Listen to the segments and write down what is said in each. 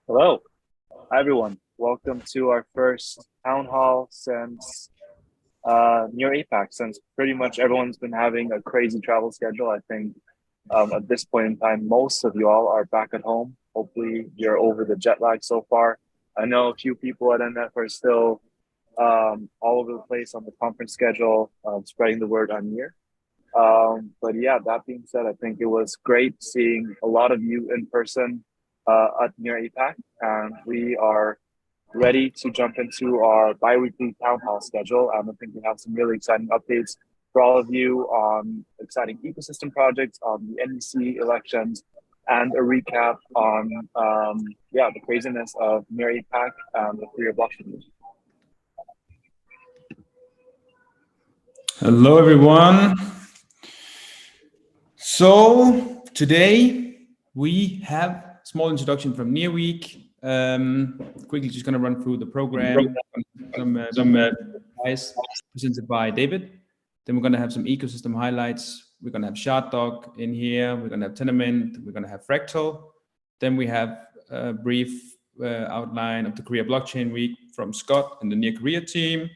Hello, hi everyone. Welcome to our first town hall since near APAC, since pretty much everyone's been having a crazy travel schedule. I think at this point in time, most of you all are back at home. Hopefully, you're over the jet lag so far. I know a few people at NF are still all over the place on the conference schedule, spreading the word on near. But yeah, that being said, I think it was great seeing a lot of you in person at near APAC, and we are ready to jump into our bi-weekly town hall schedule. I think we have some really exciting updates for all of you on exciting ecosystem projects, on the NEC elections, and a recap on the craziness of near APAC and the three blockchain. Hello, everyone. So today we have a small introduction from NEARWEEK. Quickly, just going to run through the program. Some advice presented by David. Then we're going to have some ecosystem highlights. We're going to have ShardDog in here. We're going to have Tenement. We're going to have Fractal. Then we have a brief outline of the Korea Blockchain Week from Scott and the Near Korea team.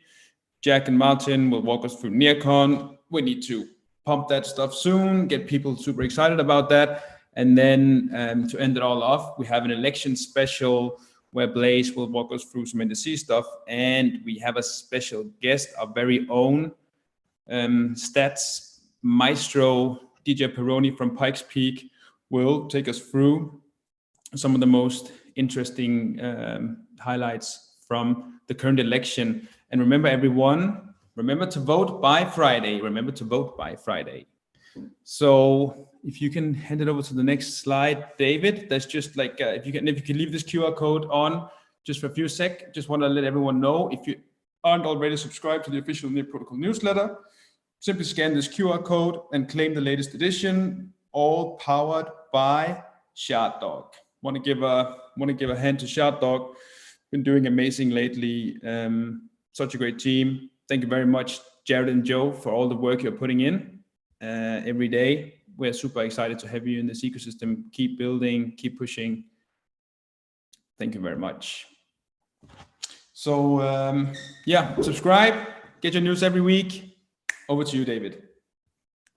Jack and Martin will walk us through Nearcon. We need to pump that stuff soon, get people super excited about that. And then to end it all off, we have an election special where Blaze will walk us through some NDC stuff. And we have a special guest, our very own stats maestro, DJ Peroni from Pikes Peak, will take us through some of the most interesting highlights from the current election. And remember, everyone, remember to vote by Friday. Remember to vote by Friday. So if you can hand it over to the next slide, David, that's just like, if you can leave this QR code on just for a few seconds, just want to let everyone know, if you aren't already subscribed to the official Near Protocol newsletter, simply scan this QR code and claim the latest edition, all powered by ShardDog. Want to give a hand to ShardDog. Been doing amazing lately. Such a great team. Thank you very much, Jared and Joe, for all the work you're putting in every day. We're super excited to have you in this ecosystem. Keep building, keep pushing. Thank you very much. So subscribe, get your news every week. Over to you, David.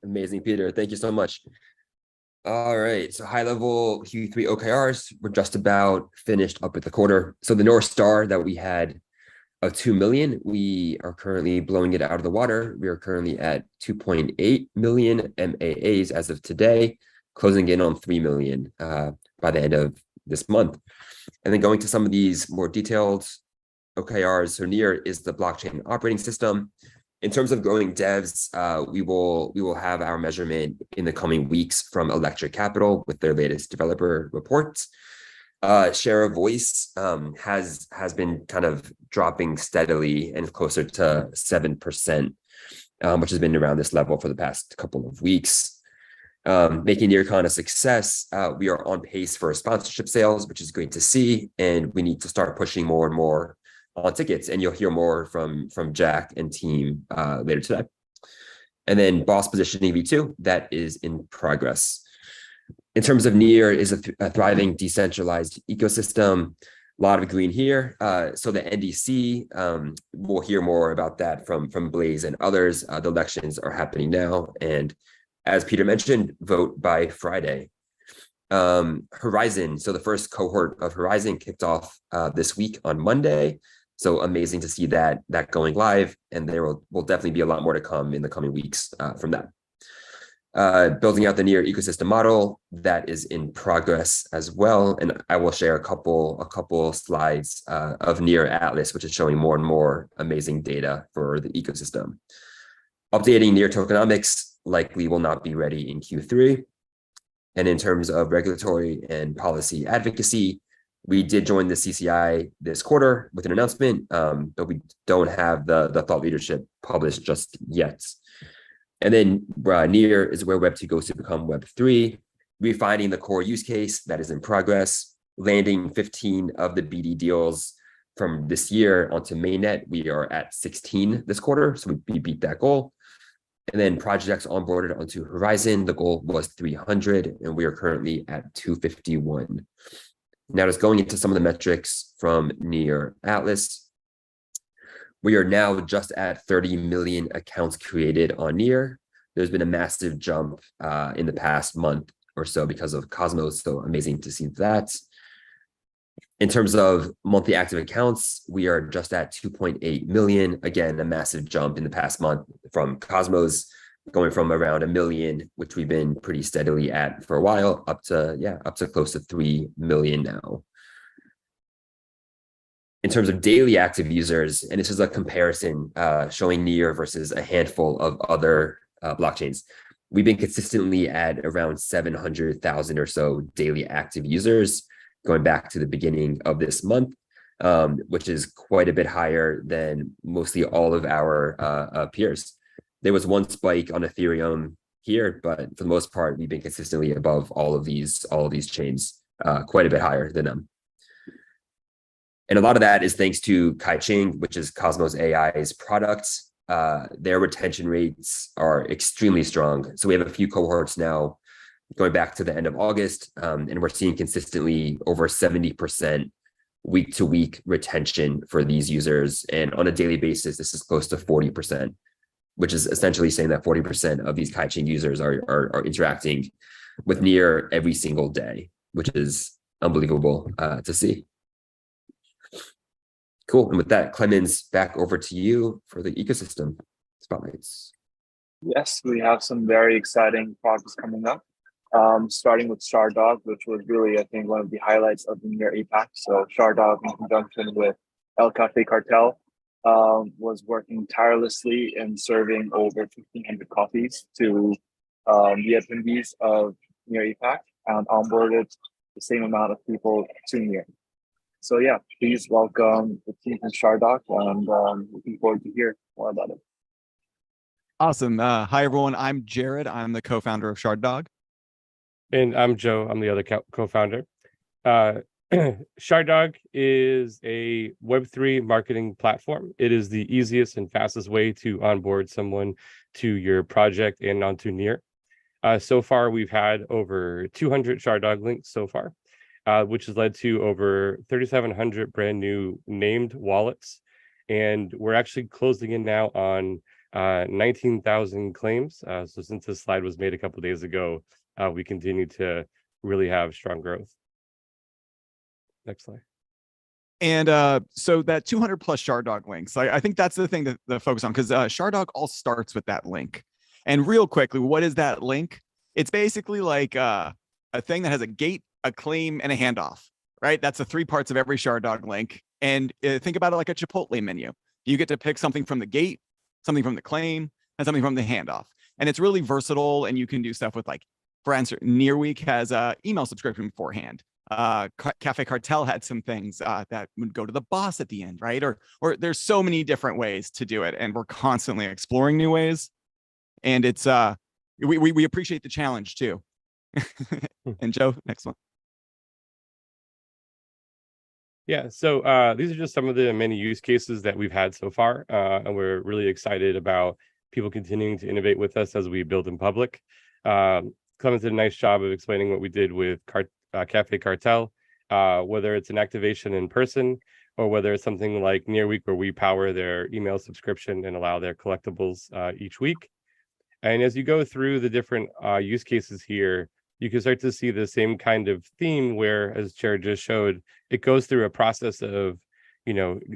Amazing, Peter. Thank you so much. All right, so high level Q3 OKRs, we're just about finished up with the quarter. So the North Star that we had of 2 million, we are currently blowing it out of the water. We are currently at 2.8 million MAAs as of today, closing in on 3 million by the end of this month. And then going to some of these more detailed OKRs, so Near is the blockchain operating system. In terms of growing devs, we will have our measurement in the coming weeks from Electric Capital with their latest developer reports. Share of voice has been kind of dropping steadily and closer to 7%, which has been around this level for the past couple of weeks. Making Nearcon a success, we are on pace for sponsorship sales, which is great to see, and we need to start pushing more and more on tickets, and you'll hear more from Jack and team later today. And then boss positioning V2, that is in progress. In terms of Near is a thriving decentralized ecosystem, a lot of green here. So the NDC, we'll hear more about that from Blaze and others. The elections are happening now, and as Peter mentioned, vote by Friday. Horizon, so the first cohort of Horizon kicked off this week on Monday. So amazing to see that going live, and there will definitely be a lot more to come in the coming weeks from that. Building out the Near ecosystem model, that is in progress as well, and I will share a couple slides of Near Atlas, which is showing more and more amazing data for the ecosystem. Updating Near tokenomics likely will not be ready in Q3. And in terms of regulatory and policy advocacy, we did join the CCI this quarter with an announcement, but we don't have the thought leadership published just yet. And then Near is where Web2 goes to become Web3, refining the core use case that is in progress, landing 15 of the BD deals from this year onto mainnet. We are at 16 this quarter, so we beat that goal. And then projects onboarded onto Horizon, the goal was 300, and we are currently at 251. Now, just going into some of the metrics from Near Atlas, we are now just at 30 million accounts created on Near. There's been a massive jump in the past month or so because of Cosmos, so amazing to see that. In terms of monthly active accounts, we are just at 2.8 million. Again, a massive jump in the past month from Cosmos, going from around 1 million, which we've been pretty steadily at for a while, up to close to 3 million now. In terms of daily active users, and this is a comparison showing Near versus a handful of other blockchains, we've been consistently at around 700,000 or so daily active users going back to the beginning of this month, which is quite a bit higher than mostly all of our peers. There was one spike on Ethereum here, but for the most part, we've been consistently above all of these chains, quite a bit higher than them. And a lot of that is thanks to Kaiching, which is Cosmos AI's product. Their retention rates are extremely strong. So we have a few cohorts now going back to the end of August, and we're seeing consistently over 70% week-to-week retention for these users. And on a daily basis, this is close to 40%, which is essentially saying that 40% of these Kaiching users are interacting with Near every single day, which is unbelievable to see. Cool. And with that, Clemens, back over to you for the ecosystem spotlights. Yes, we have some very exciting projects coming up. Starting with ShardDog, which was really, I think, one of the highlights of the Near APAC. So ShardDog, in conjunction with El Cafe Cartel, was working tirelessly in serving over 1,500 coffees to the attendees of Near APAC and onboarded the same amount of people to Near. So yeah, please welcome the team from ShardDog, and looking forward to hear more about it. Awesome. Hi, everyone. I'm Jared. I'm the co-founder of ShardDog. And I'm Joe. I'm the other co-founder. ShardDog is a Web3 marketing platform. It is the easiest and fastest way to onboard someone to your project and onto Near. So far, we've had over 200 ShardDog links so far, which has led to over 3,700 brand new named wallets. And we're actually closing in now on 19,000 claims. So since this slide was made a couple of days ago, we continue to really have strong growth. Next slide. And so that 200 plus ShardDog links, I think that's the thing to focus on, because ShardDog all starts with that link. And real quickly, what is that link? It's basically like a thing that has a gate, a claim, and a handoff, right? That's the three parts of every ShardDog link. And think about it like a Chipotle menu. You get to pick something from the gate, something from the claim, and something from the handoff. And it's really versatile, and you can do stuff with, like, for instance, NEARWEEK has an email subscription beforehand. Cafe Cartel had some things that would go to the boss at the end, right? Or there's so many different ways to do it, and we're constantly exploring new ways. And it's we appreciate the challenge too. And Joe, next one. Yeah, so these are just some of the many use cases that we've had so far, and we're really excited about people continuing to innovate with us as we build in public. Clemens did a nice job of explaining what we did with Cafe Cartel, whether it's an activation in person or whether it's something like NEARWEEK, where we power their email subscription and allow their collectibles each week. And as you go through the different use cases here, you can start to see the same kind of theme where, as Jared just showed, it goes through a process of,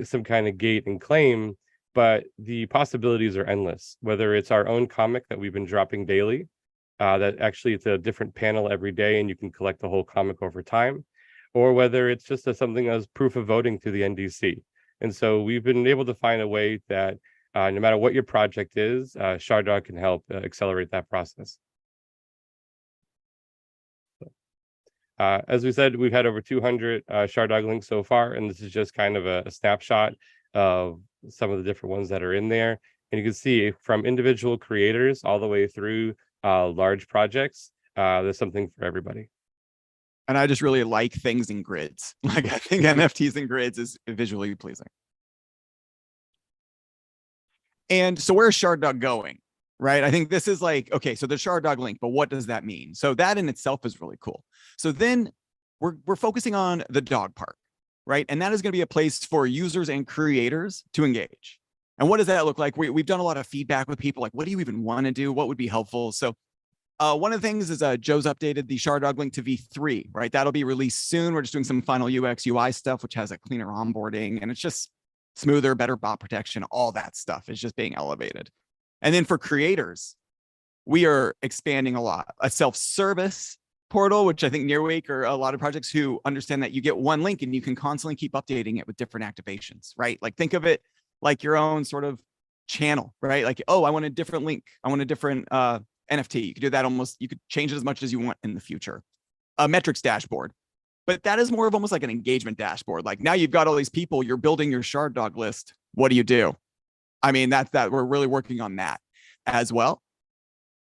some kind of gate and claim, but the possibilities are endless. Whether it's our own comic that we've been dropping daily, that actually it's a different panel every day and you can collect the whole comic over time, or whether it's just something as proof of voting to the NDC. And so we've been able to find a way that no matter what your project is, ShardDog can help accelerate that process. As we said, we've had over 200 ShardDog links so far, and this is just kind of a snapshot of some of the different ones that are in there. And you can see from individual creators all the way through large projects, there's something for everybody. And I just really like things in grids. Like, I think NFTs in grids is visually pleasing. And so where's ShardDog going, right? I think this is like, okay, so the ShardDog link, but what does that mean? So that in itself is really cool. So then we're focusing on the dog park, right? And that is going to be a place for users and creators to engage. And what does that look like? We've done a lot of feedback with people, like, what do you even want to do? What would be helpful? So one of the things is Joe's updated the ShardDog link to V3, right? That'll be released soon. We're just doing some final UX UI stuff, which has a cleaner onboarding, and it's just smoother, better bot protection. All that stuff is just being elevated. And then for creators, we are expanding a lot. A self-service portal, which I think NEARWEEK or a lot of projects who understand that you get one link and you can constantly keep updating it with different activations, right? Like think of it like your own sort of channel, right? Like, oh, I want a different link. I want a different NFT. You could do that almost, you could change it as much as you want in the future. A metrics dashboard. But that is more of almost like an engagement dashboard. Like now you've got all these people, you're building your ShardDog list. What do? I mean, that's that we're really working on that as well.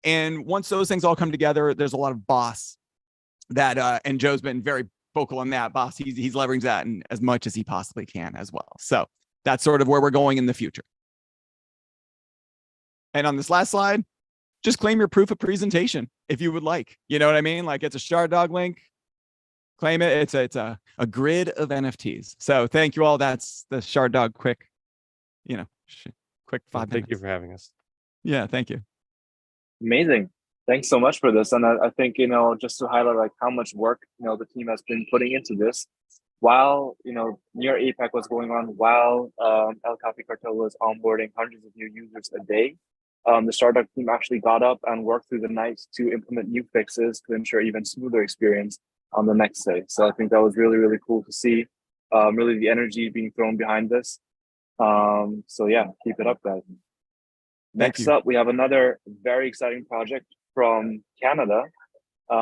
And once those things all come together, there's a lot of boss that, and Joe's been very vocal on that. Boss, he's leveraging that in as much as he possibly can as well. So that's sort of where we're going in the future. And on this last slide, just claim your proof of presentation if you would like. You know what I mean? Like it's a ShardDog link. Claim it. It's a grid of NFTs. So thank you all. That's the ShardDog quick, quick 5 minutes. Thank you for having us. Yeah, thank you. Amazing. Thanks so much for this. And I think, just to highlight like how much work, the team has been putting into this while, Near APAC was going on, while El Capi Cartel was onboarding hundreds of new users a day. The ShardDog team actually got up and worked through the night to implement new fixes to ensure even smoother experience on the next day. So I think that was really, really cool to see, really the energy being thrown behind this. So yeah, keep it up, guys. Next up, we have another very exciting project from Canada.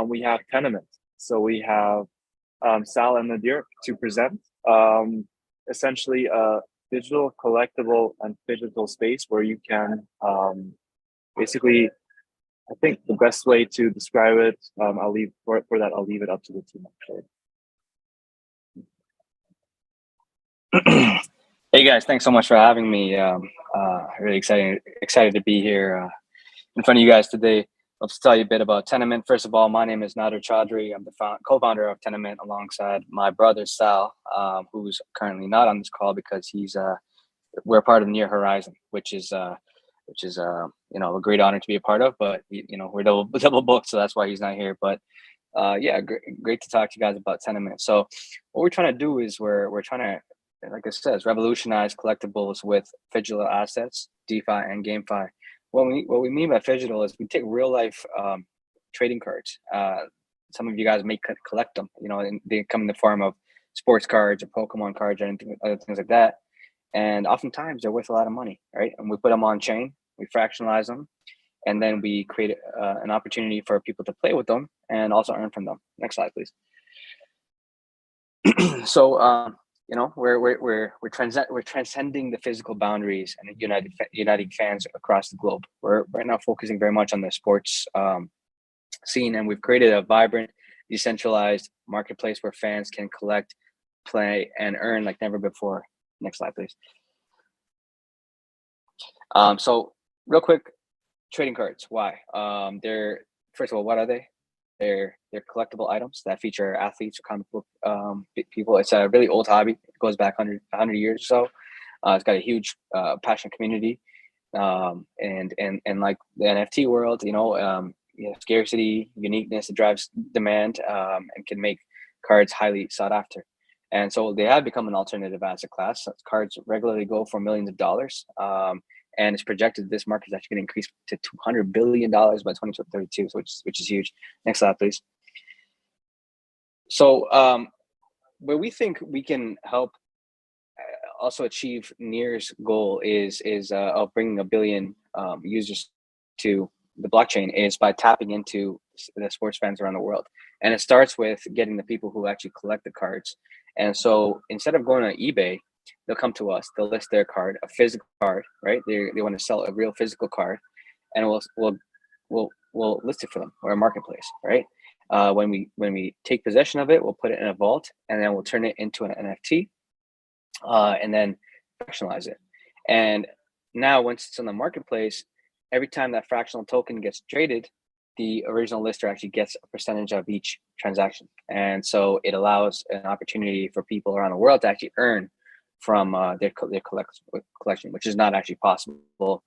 We have Tenement. So we have Sal and Nadir to present. Essentially a digital collectible and digital space where you can basically, I think the best way to describe it, I'll leave it up to the team actually. Hey guys, thanks so much for having me. Really excited to be here in front of you guys today. Let's tell you a bit about Tenament. First of all, my name is Nadir Chaudhry. I'm the co-founder of Tenement alongside my brother Sal, who's currently not on this call because we're part of Near Horizon, which is a great honor to be a part of. But we're double booked, so that's why he's not here. But yeah, great to talk to you guys about Tenement. So what we're trying to do is we're trying to, like it says, revolutionize collectibles with digital assets, DeFi and GameFi. What we mean by digital is we take real life trading cards. Some of you guys may collect them, and they come in the form of sports cards or Pokemon cards or anything, other things like that. And oftentimes they're worth a lot of money, right? And we put them on chain, we fractionalize them, and then we create an opportunity for people to play with them and also earn from them. Next slide, please. So we're transcending the physical boundaries and uniting fans across the globe. We're right now focusing very much on the sports scene, and we've created a vibrant, decentralized marketplace where fans can collect, play, and earn like never before. Next slide, please. So real quick, trading cards. Why? They're, first of all, what are they? They're collectible items that feature athletes or comic book people. It's a really old hobby. It goes back 100 years or so. It's got a huge passionate community, and like the NFT world, scarcity, uniqueness, it drives demand, and can make cards highly sought after. And so they have become an alternative asset class. Cards regularly go for millions of dollars. And it's projected this market is actually going to increase to $200 billion by 2032, which is huge. Next slide, please. So where we think we can help also achieve Near's goal is of bringing 1 billion users to the blockchain is by tapping into the sports fans around the world. And it starts with getting the people who actually collect the cards. And so instead of going on eBay, they'll come to us. They'll list their card, a physical card, right? They want to sell a real physical card, and we'll list it for them. We're a marketplace, right? When we take possession of it, we'll put it in a vault, and then we'll turn it into an NFT, and then fractionalize it. And now, once it's in the marketplace, every time that fractional token gets traded, the original lister actually gets a percentage of each transaction. And so it allows an opportunity for people around the world to actually earn from their collection, which is not actually possible.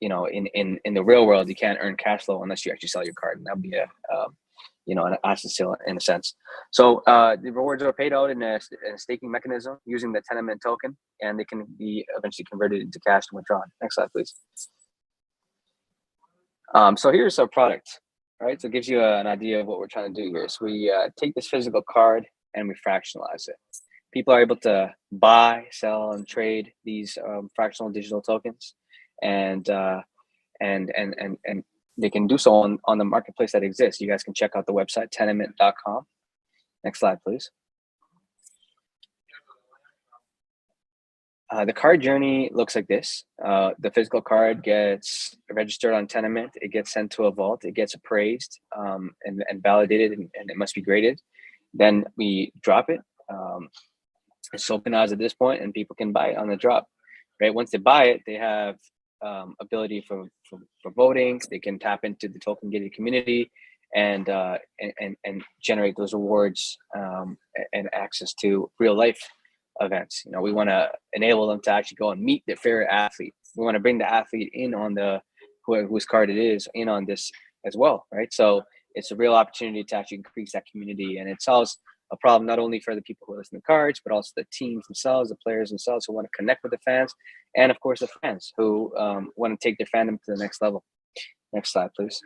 You know, in the real world, you can't earn cash flow unless you actually sell your card, and that'd be a you know, an asset sale in a sense. So the rewards are paid out in a staking mechanism using the Tenamint token, and they can be eventually converted into cash and withdrawn. Next slide, please. So here's our product, right? So it gives you an idea of what we're trying to do here. So we take this physical card and we fractionalize it. People are able to buy, sell, and trade these fractional digital tokens, and they can do so on the marketplace that exists. You guys can check out the website Tenamint.com. Next slide, please. The card journey looks like this. The physical card gets registered on Tenamint. It gets sent to a vault. It gets appraised and validated, and it must be graded. Then we drop it. It's tokenized at this point, and people can buy it on the drop. Right. Once they buy it, they have ability for voting. They can tap into the token gated community and generate those rewards and access to real life events. You know, we want to enable them to actually go and meet their favorite athlete. We want to bring the athlete in on the whose card it is in on this as well, right? So it's a real opportunity to actually increase that community, and it solves a problem not only for the people who listen to cards, but also the teams themselves, the players themselves who want to connect with the fans, and of course the fans who want to take their fandom to the next level. Next slide, please.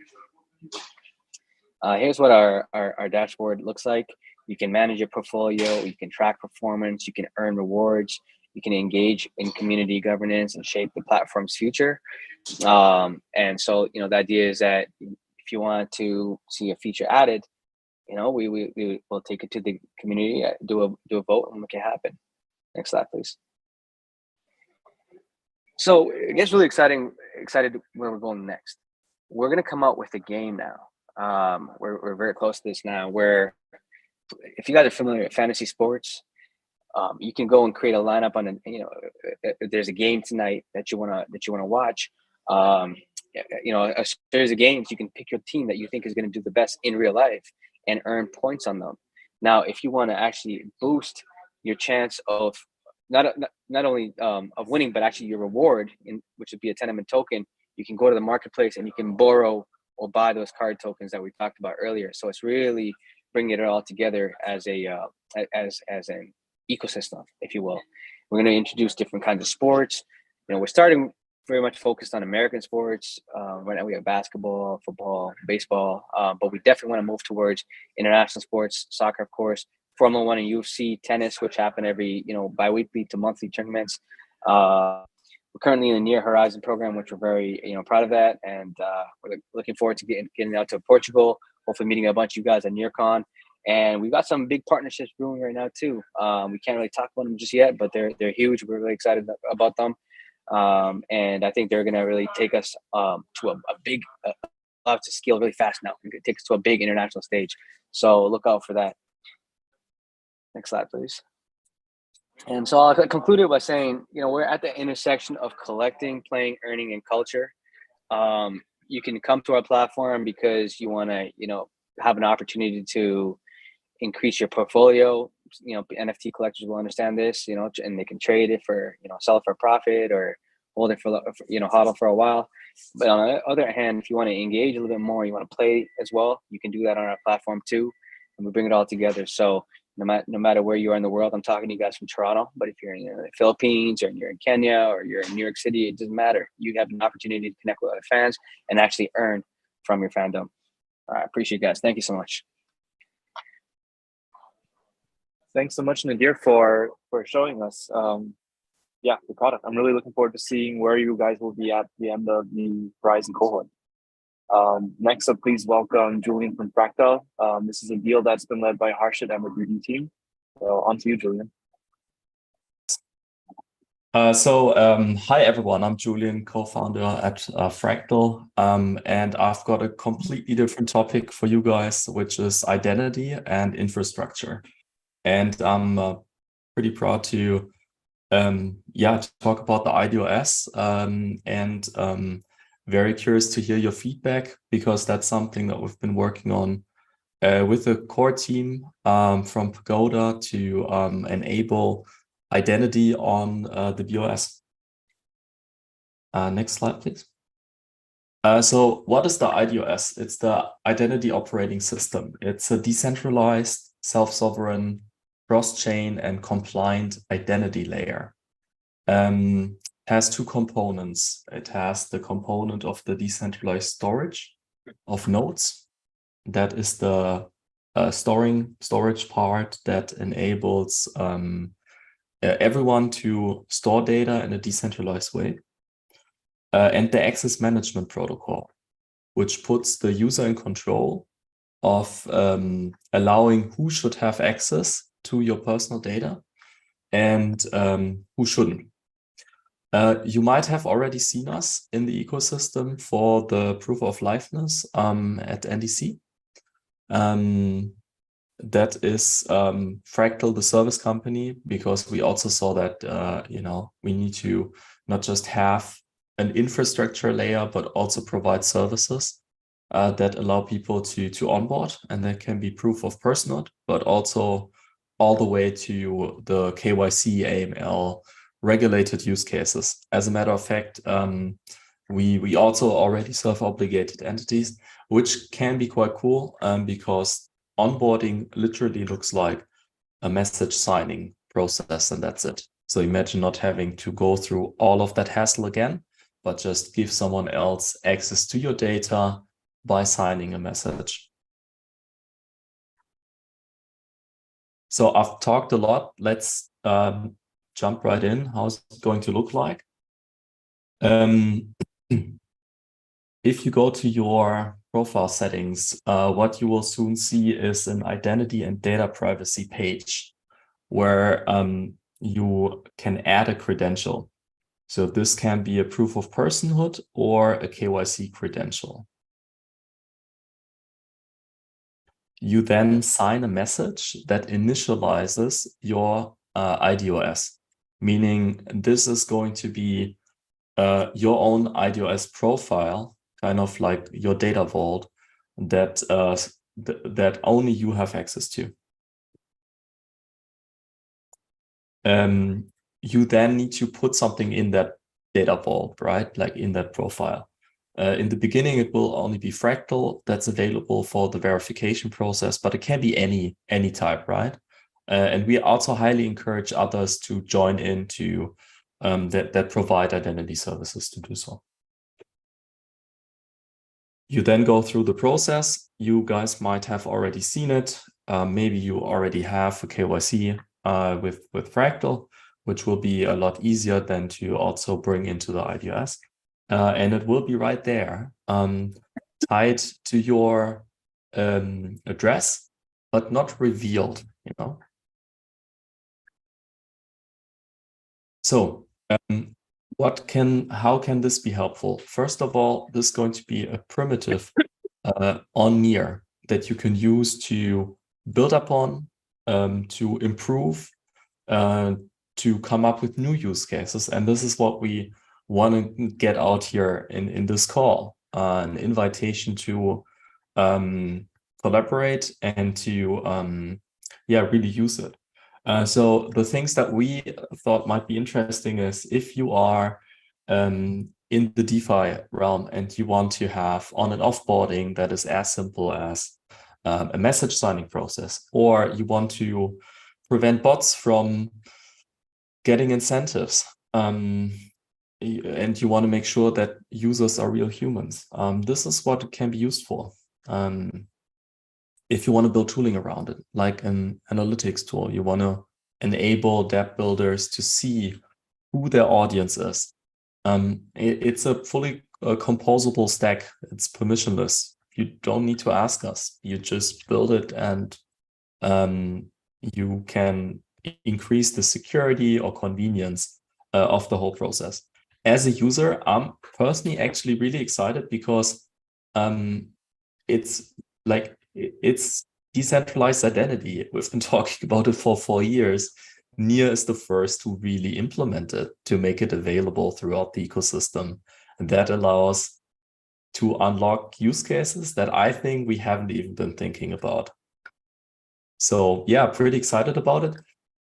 Here's what our dashboard looks like. You can manage your portfolio, you can track performance, you can earn rewards, you can engage in community governance and shape the platform's future. And so, you know, the idea is that if you want to see a feature added, you know, we will take it to the community, do a vote, and make it happen. Next slide, please. So it gets really excited where we're going next. We're going to come out with a game now. We're very close to this now, where if you guys are familiar with fantasy sports, you can go and create a lineup on if there's a game tonight that you wanna watch. You know, a series of games, you can pick your team that you think is going to do the best in real life and earn points on them. Now, if you want to actually boost your chance of not only of winning, but actually your reward, which would be a Tenamint token, you can go to the marketplace and you can borrow or buy those card tokens that we talked about earlier. So it's really bringing it all together as an ecosystem, if you will. We're going to introduce different kinds of sports. You know, we're starting very much focused on American sports. Right now we have basketball, football, baseball, but we definitely want to move towards international sports, soccer, of course, Formula 1 and UFC, tennis, which happen every, bi-weekly to monthly tournaments. We're currently in the Near Horizon program, which we're very, proud of that. And we're looking forward to getting out to Portugal, hopefully meeting a bunch of you guys at Nearcon. And we've got some big partnerships brewing right now too. We can't really talk about them just yet, but they're huge. We're really excited about them. And I think they're going to really take us to a big, to scale really fast now. It takes us to a big international stage. So look out for that. Next slide, please. And so I'll conclude it by saying, we're at the intersection of collecting, playing, earning, and culture. You can come to our platform because you want to, have an opportunity to increase your portfolio. NFT collectors will understand this, and they can trade it for, sell it for a profit or hold it for, hodl for a while. But on the other hand, if you want to engage a little bit more, you want to play as well, you can do that on our platform too. And we bring it all together. So no matter where you are in the world, I'm talking to you guys from Toronto, but if you're in the Philippines or you're in Kenya or you're in New York City, it doesn't matter. You have an opportunity to connect with other fans and actually earn from your fandom. I appreciate you guys. Thank you so much. Thanks so much, Nadir, for showing us the product. I'm really looking forward to seeing where you guys will be at the end of the Horizon cohort. Next up, please welcome Julian from Fractal. This is a deal that's been led by Harshit and the BD team. So on to you, Julian. Hi everyone, I'm Julian, co-founder at Fractal, and I've got a completely different topic for you guys, which is identity and infrastructure. And I'm pretty proud to talk about the IDOS and very curious to hear your feedback, because that's something that we've been working on with the core team from Pagoda to enable identity on the BOS. Next slide, please. So what is the IDOS? It's the Identity Operating System. It's a decentralized, self-sovereign, cross-chain and compliant identity layer. Has two components. It has the component of the decentralized storage of nodes. That is the storage part that enables everyone to store data in a decentralized way. And the access management protocol, which puts the user in control of allowing who should have access to your personal data and who shouldn't. You might have already seen us in the ecosystem for the proof of liveness at NDC. That is Fractal, the service company, because we also saw that we need to not just have an infrastructure layer, but also provide services that allow people to onboard, and that can be proof of personhood, but also all the way to the KYC, AML, regulated use cases. As a matter of fact, we also already serve obligated entities, which can be quite cool because onboarding literally looks like a message signing process, and that's it. So imagine not having to go through all of that hassle again, but just give someone else access to your data by signing a message. So I've talked a lot. Let's jump right in. How's it going to look like? If you go to your profile settings, what you will soon see is an identity and data privacy page where you can add a credential. So this can be a proof of personhood or a KYC credential. You then sign a message that initializes your IDOS, meaning this is going to be your own IDOS profile, kind of like your data vault that that only you have access to. You then need to put something in that data vault, right? Like in that profile. In the beginning, it will only be Fractal that's available for the verification process, but it can be any type, right? And we also highly encourage others to join into that provide identity services to do so. You then go through the process. You guys might have already seen it. Maybe you already have a KYC with Fractal, which will be a lot easier than to also bring into the IDOS. And it will be right there, tied to your address, but not revealed, you know. So how can this be helpful? First of all, this is going to be a primitive on Near that you can use to build upon, to improve, to come up with new use cases. And this is what we want to get out here in this call, an invitation to collaborate and to really use it. So the things that we thought might be interesting is if you are in the DeFi realm and you want to have on and offboarding that is as simple as a message signing process, or you want to prevent bots from getting incentives, and you want to make sure that users are real humans. This is what it can be used for. If you want to build tooling around it, like an analytics tool, you want to enable dApp builders to see who their audience is. It's a fully composable stack. It's permissionless. You don't need to ask us. You just build it, and you can increase the security or convenience of the whole process. As a user, I'm personally actually really excited because it's decentralized identity. We've been talking about it for 4 years. Near is the first to really implement it, to make it available throughout the ecosystem. And that allows to unlock use cases that I think we haven't even been thinking about. So yeah, pretty excited about it.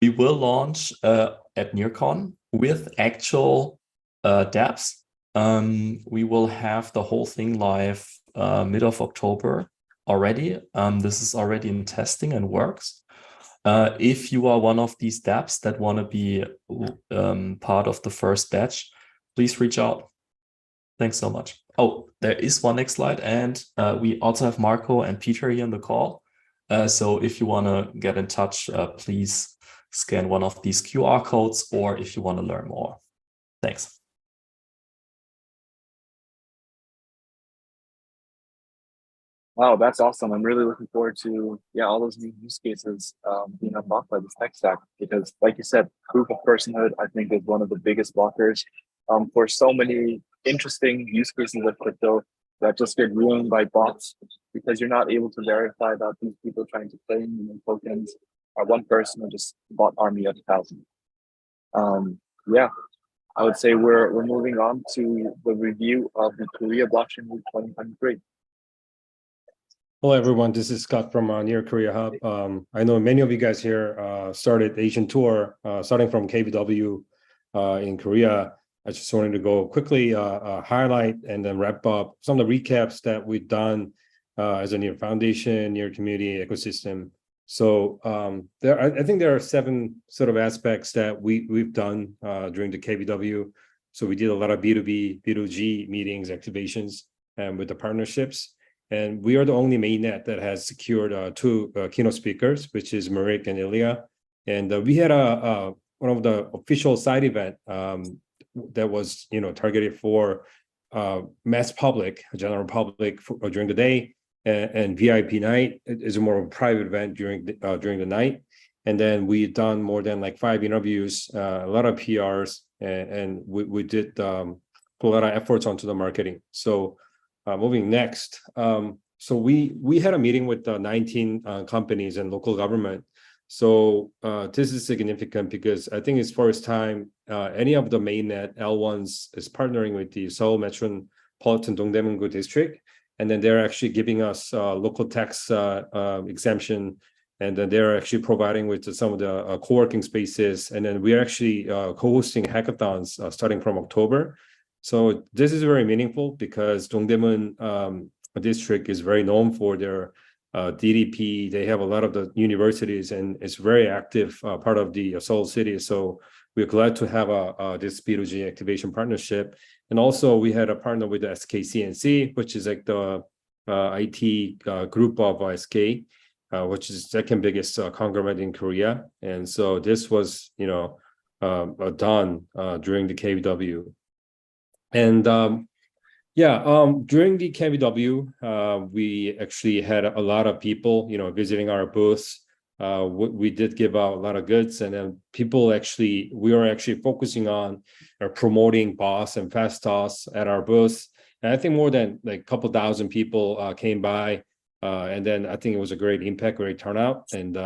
We will launch at Nearcon with actual dApps. We will have the whole thing live mid of October already. This is already in testing and works. If you are one of these dApps that want to be part of the first batch, please reach out. Thanks so much. Oh, there is one next slide. And we also have Marco and Peter here on the call. So if you want to get in touch, please scan one of these QR codes, or if you want to learn more. Thanks. Wow, that's awesome. I'm really looking forward to all those new use cases being unlocked by this tech stack, because like you said, proof of personhood, I think, is one of the biggest blockers for so many interesting use cases of crypto that just get ruined by bots, because you're not able to verify that these people trying to claim tokens are one person or just bot army of 1,000. Yeah, I would say we're moving on to the review of the Korea Blockchain Week 2023. Hello, everyone. This is Scott from Near Korea Hub. I know many of you guys here started Asian tour, starting from KBW in Korea. I just wanted to go quickly highlight and then wrap up some of the recaps that we've done as a Near Foundation, Near community ecosystem. So I think there are 7 sort of aspects that we've done during the KBW. So we did a lot of B2B, B2G meetings, activations, and with the partnerships. And we are the only mainnet that has secured 2 keynote speakers, which is Marek and Ilya. And we had one of the official side event that was targeted for mass public, general public during the day, and VIP night is more of a private event during the night. And then we've done more than like 5 interviews, a lot of PRs, and we did put a lot of efforts onto the marketing. So moving next, so we had a meeting with 19 companies and local government. So this is significant because I think it's first time any of the mainnet L1s is partnering with the Seoul Metropolitan Dongdaemun-gu District, and then they're actually giving us local tax exemption, and then they're actually providing with some of the co-working spaces, and then we're actually co-hosting hackathons starting from October. So this is very meaningful because Dongdaemun district is very known for their DDP. They have a lot of the universities, and it's very active part of the Seoul city. So we're glad to have this B2G activation partnership. And also we had a partner with the SKCNC, which is like the IT group of SK, which is the second biggest conglomerate in Korea. And so this was, done during the KBW. And during the KBW, we actually had a lot of people, visiting our booths. We did give out a lot of goods, and then we were actually focusing on promoting BOSS and Fast Toss at our booths. And I think more than like a couple thousand people came by, and then I think it was a great impact, great turnout. And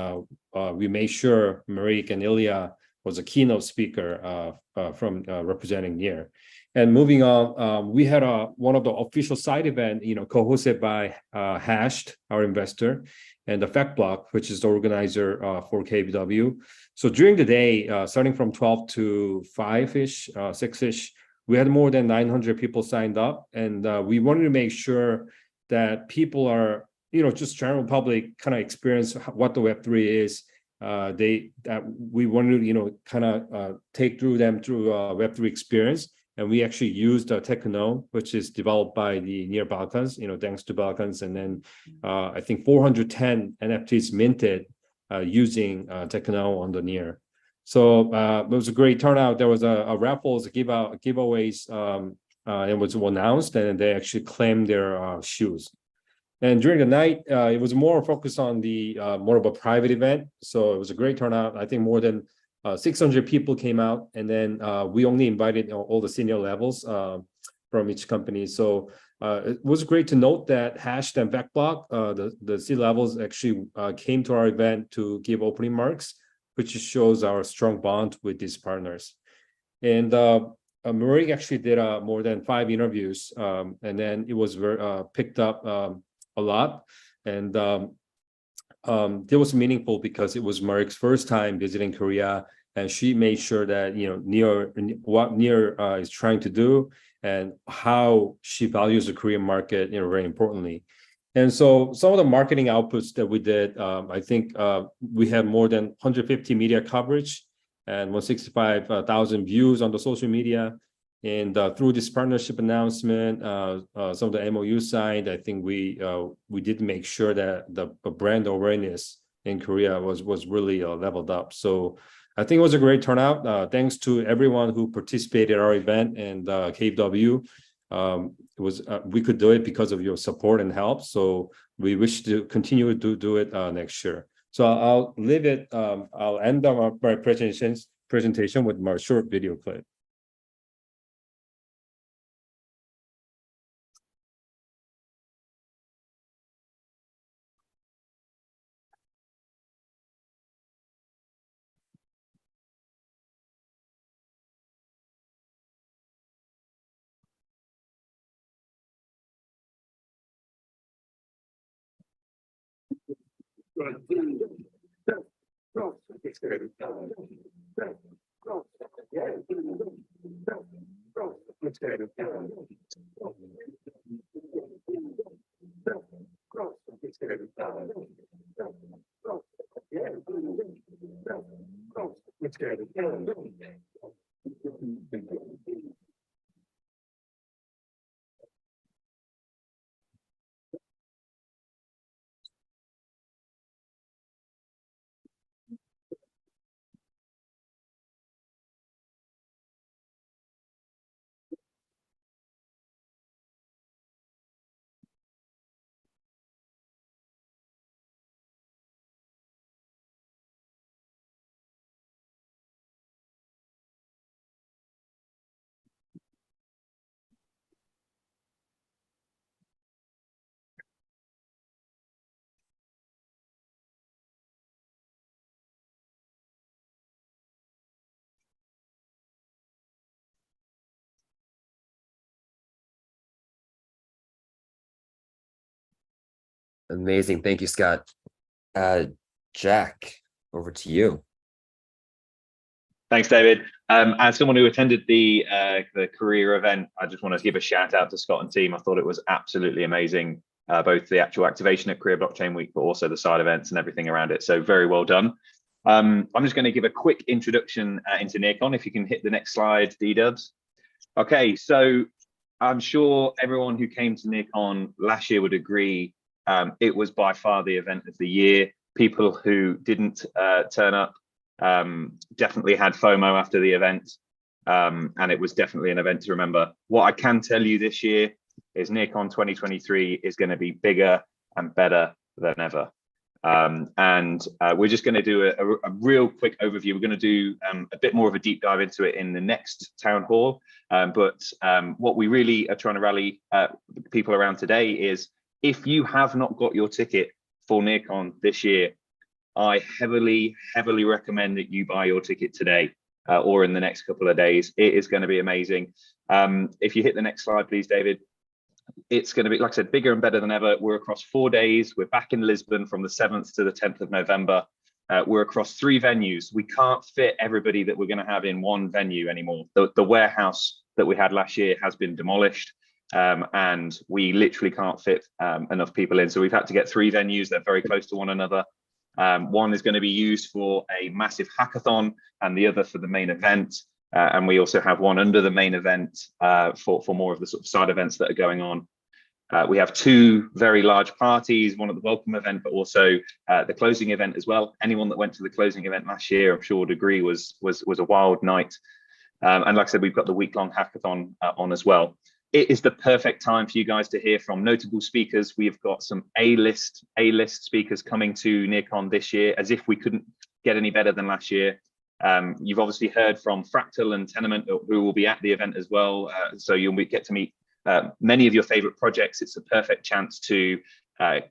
we made sure Marek and Ilya was a keynote speaker from representing Near. And moving on, we had one of the official side event, co-hosted by Hashed, our investor, and the Fact Block, which is the organizer for KBW. So during the day, starting from 12 to 5-ish, 6-ish, we had more than 900 people signed up, and we wanted to make sure that people are, just general public kind of experience what the Web3 is. We wanted to, kind of take them through Web3 experience. And we actually used Techno, which is developed by the Near Balkans, thanks to Balkans. And then I think 410 NFTs minted using Techno on the Near. So it was a great turnout. There was a raffles, giveaways, it was announced, and they actually claimed their shoes. And during the night, it was more focused on the more of a private event. So it was a great turnout. I think more than 600 people came out, and then we only invited all the senior levels from each company. So it was great to note that Hashed and Backblock, the C-levels actually came to our event to give opening marks, which shows our strong bond with these partners. And Marie actually did more than 5 interviews, and then it was picked up a lot, and it was meaningful because it was Marik's first time visiting Korea, and she made sure that what Near is trying to do and how she values the Korean market, very importantly. And so some of the marketing outputs that we did, I think we had more than 150 media coverage and 165,000 views on the social media. And through this partnership announcement, some of the MOU signed, I think we did make sure that the brand awareness in Korea was really leveled up. So I think it was a great turnout. Thanks to everyone who participated in our event and KW. We could do it because of your support and help. So we wish to continue to do it next year. So I'll leave it. I'll end my presentation with my short video clip. Amazing. Thank you, Scott. Jack, over to you. Thanks, David. As someone who attended the career event, I just want to give a shout out to Scott and team. I thought it was absolutely amazing, both the actual activation at Korea Blockchain Week, but also the side events and everything around it. So very well done. I'm just going to give a quick introduction into Nearcon. If you can hit the next slide, D-Dubs. Okay, so I'm sure everyone who came to Nearcon last year would agree it was by far the event of the year. People who didn't turn up definitely had FOMO after the event, and it was definitely an event to remember. What I can tell you this year is Nearcon 2023 is going to be bigger and better than ever. And we're just going to do a real quick overview. We're going to do a bit more of a deep dive into it in the next town hall. But what we really are trying to rally people around today is, if you have not got your ticket for Nearcon this year, I heavily recommend that you buy your ticket today or in the next couple of days. It is going to be amazing. If you hit the next slide, please, David. It's going to be, like I said, bigger and better than ever. We're across 4 days. We're back in Lisbon from the 7th to the 10th of November. We're across 3 venues. We can't fit everybody that we're going to have in one venue anymore. The warehouse that we had last year has been demolished. And we literally can't fit enough people in. So we've had to get 3 venues. They're very close to one another. One is going to be used for a massive hackathon and the other for the main event. And we also have one under the main event for more of the sort of side events that are going on. We have 2 very large parties, one at the welcome event, but also the closing event as well. Anyone that went to the closing event last year, I'm sure would agree, was a wild night. And like I said, we've got the week-long hackathon on as well. It is the perfect time for you guys to hear from notable speakers. We've got some A-list speakers coming to Nearcon this year, as if we couldn't get any better than last year. You've obviously heard from Fractal and Tenement, who will be at the event as well. So you'll get to meet many of your favorite projects. It's a perfect chance to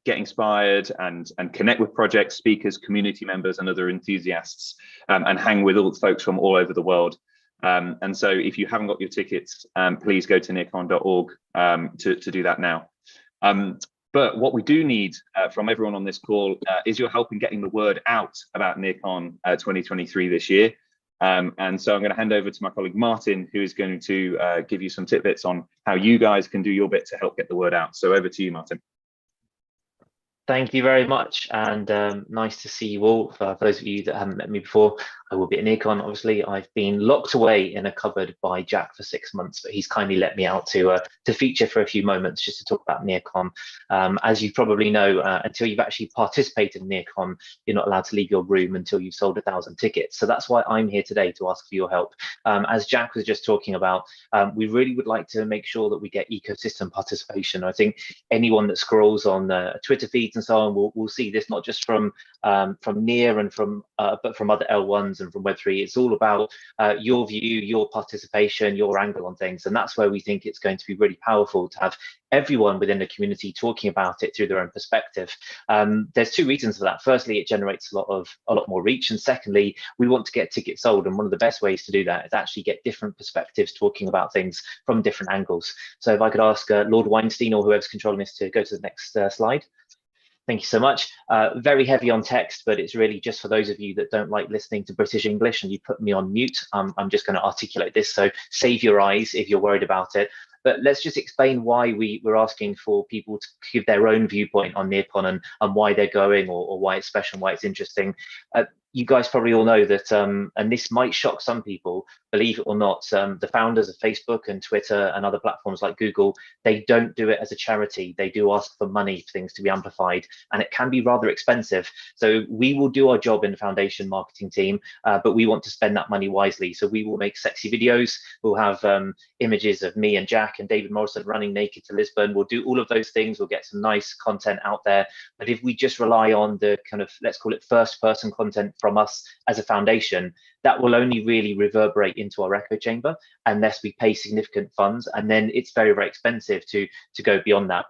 get inspired and connect with project speakers, community members, and other enthusiasts, and hang with all the folks from all over the world. And so if you haven't got your tickets, please go to nearcon.org to do that now. But what we do need from everyone on this call is your help in getting the word out about Nearcon 2023 this year. And so I'm going to hand over to my colleague Martin, who is going to give you some tidbits on how you guys can do your bit to help get the word out. So over to you, Martin. Thank you very much, and nice to see you all. For those of you that haven't met me before, I will be at Nearcon. Obviously, I've been locked away in a cupboard by Jack for 6 months, but he's kindly let me out to feature for a few moments just to talk about Nearcon. As you probably know, until you've actually participated in Nearcon, you're not allowed to leave your room until you've sold 1,000 tickets. So that's why I'm here today to ask for your help. As Jack was just talking about, we really would like to make sure that we get ecosystem participation. I think anyone that scrolls on Twitter feeds and so on will see this, not just from Near and but from other L1s and from Web3. It's all about your view, your participation, your angle on things, and that's where we think it's going to be really powerful to have everyone within the community talking about it through their own perspective. There's two reasons for that. Firstly, it generates a lot more reach, and secondly, we want to get tickets sold, and one of the best ways to do that is actually get different perspectives talking about things from different angles. So if I could ask Lord Weinstein or whoever's controlling this to go to the next slide. Thank you so much. Very heavy on text, but it's really just for those of you that don't like listening to British English and you put me on mute. I'm just going to articulate this, so save your eyes if you're worried about it. But let's just explain why we're asking for people to give their own viewpoint on Nearcon and why they're going, or why it's special and why it's interesting. You guys probably all know that, and this might shock some people, believe it or not, the founders of Facebook and Twitter and other platforms like Google, they don't do it as a charity. They do ask for money for things to be amplified, and it can be rather expensive. So we will do our job in the foundation marketing team, but we want to spend that money wisely. So we will make sexy videos. We'll have images of me and Jack and David Morrison running naked to Lisbon. We'll do all of those things. We'll get some nice content out there. But if we just rely on the kind of, let's call it first person content from us as a foundation, that will only really reverberate into our echo chamber unless we pay significant funds, and then it's very, very expensive to go beyond that.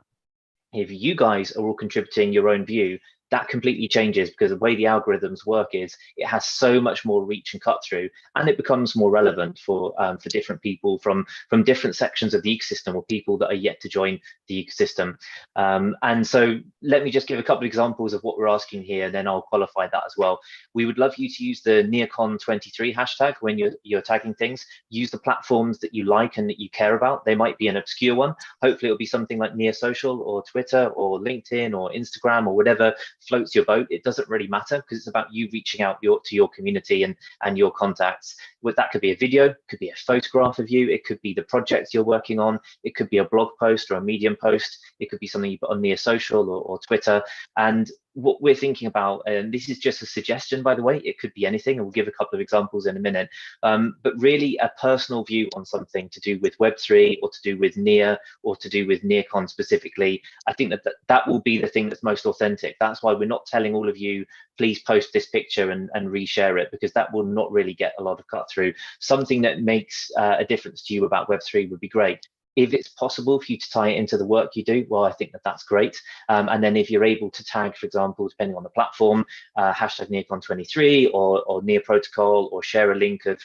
If you guys are all contributing your own view, that completely changes, because the way the algorithms work is it has so much more reach and cut through, and it becomes more relevant for different people from different sections of the ecosystem, or people that are yet to join the ecosystem. And so let me just give a couple of examples of what we're asking here, and then I'll qualify that as well. We would love you to use the Nearcon23 hashtag when you're tagging things. Use the platforms that you like and that you care about. They might be an obscure one. Hopefully it'll be something like Near Social or Twitter or LinkedIn or Instagram or whatever floats your boat. It doesn't really matter, because it's about you reaching out to your community and your contacts. That could be a video, could be a photograph of you, it could be the project you're working on, it could be a blog post or a Medium post, it could be something you put on Near Social or Twitter. And what we're thinking about, and this is just a suggestion, by the way, it could be anything, and we'll give a couple of examples in a minute, but really a personal view on something to do with Web3 or to do with Near or to do with Nearcon specifically. I think that will be the thing that's most authentic. That's why we're not telling all of you, please post this picture and reshare it, because that will not really get a lot of cut through. Something that makes a difference to you about Web3 would be great. If it's possible for you to tie it into the work you do, well, I think that's great. And then if you're able to tag, for example, depending on the platform, hashtag Nearcon23 or Near Protocol, or share a link of